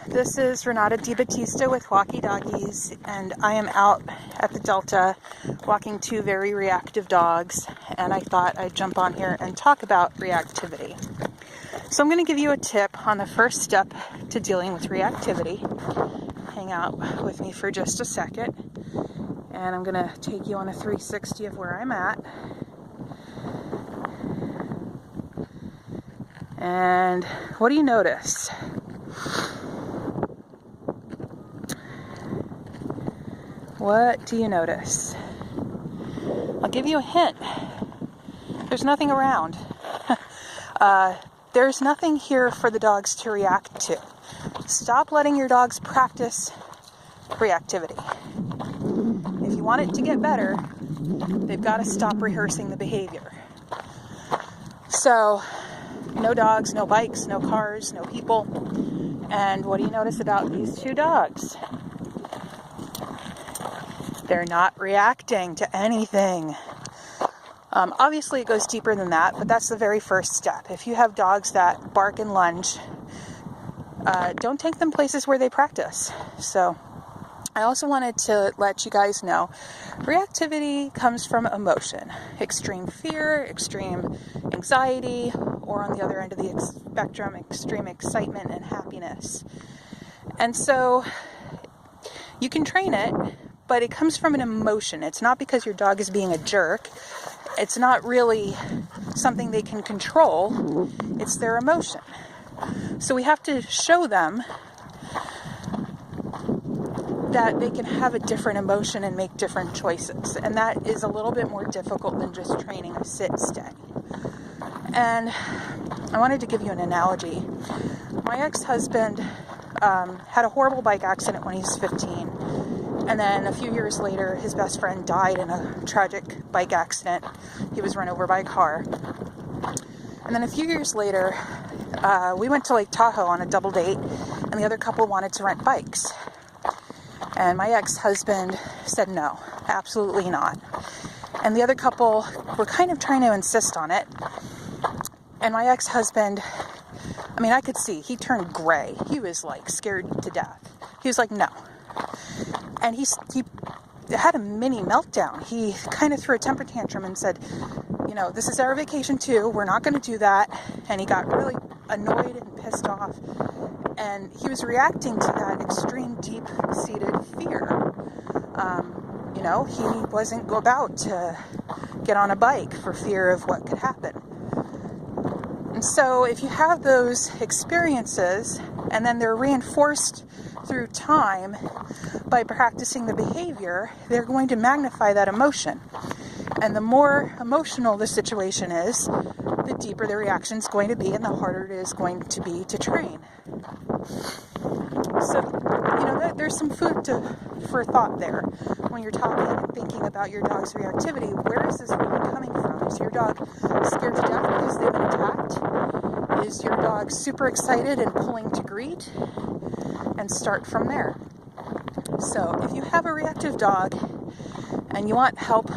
This is Renata DiBattista with Walkie Doggies, and I am out at the Delta walking two very reactive dogs, and I thought I'd jump on here and talk about reactivity. So I'm going to give you a tip on the first step to dealing with reactivity. Hang out with me for just a second, and I'm going to take you on a 360 of where I'm at. And what do you notice? What do you notice? I'll give you a hint. There's nothing around. There's nothing here for the dogs to react to. Stop letting your dogs practice reactivity. If you want it to get better, they've got to stop rehearsing the behavior. So, no dogs, no bikes, no cars, no people. And what do you notice about these two dogs? They're not reacting to anything. Obviously, it goes deeper than that, but that's the very first step. If you have dogs that bark and lunge, don't take them places where they practice. So I also wanted to let you guys know, reactivity comes from emotion. Extreme fear, extreme anxiety, or on the other end of the spectrum, extreme excitement and happiness. And so you can train it, but it comes from an emotion. It's not because your dog is being a jerk. It's not really something they can control. It's their emotion. So we have to show them that they can have a different emotion and make different choices. And that is a little bit more difficult than just training a sit-stay. And I wanted to give you an analogy. My ex-husband had a horrible bike accident when he was 15. And then a few years later, his best friend died in a tragic bike accident. He was run over by a car. And then a few years later, we went to Lake Tahoe on a double date, and the other couple wanted to rent bikes. And my ex-husband said no, absolutely not. And the other couple were kind of trying to insist on it. And my ex-husband, I could see, he turned gray. He was like scared to death. He was like, no. And he had a mini meltdown. He kind of threw a temper tantrum and said, this is our vacation too. We're not going to do that. And he got really annoyed and pissed off. And he was reacting to that extreme, deep-seated fear. He wasn't about to get on a bike for fear of what could happen. And so if you have those experiences and then they're reinforced through time by practicing the behavior, they're going to magnify that emotion. And the more emotional the situation is, the deeper the reaction is going to be and the harder it is going to be to train. So, there's some food for thought there. When you're talking and thinking about your dog's reactivity, where is this really coming from? Is your dog scared to death because they've been attacked? Is your dog super excited and pulling to greet? And start from there. So if you have a reactive dog and you want help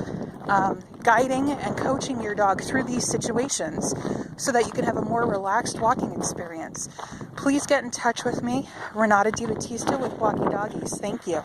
guiding and coaching your dog through these situations so that you can have a more relaxed walking experience, please get in touch with me, Renata DiBattista with Walkie Doggies. Thank you.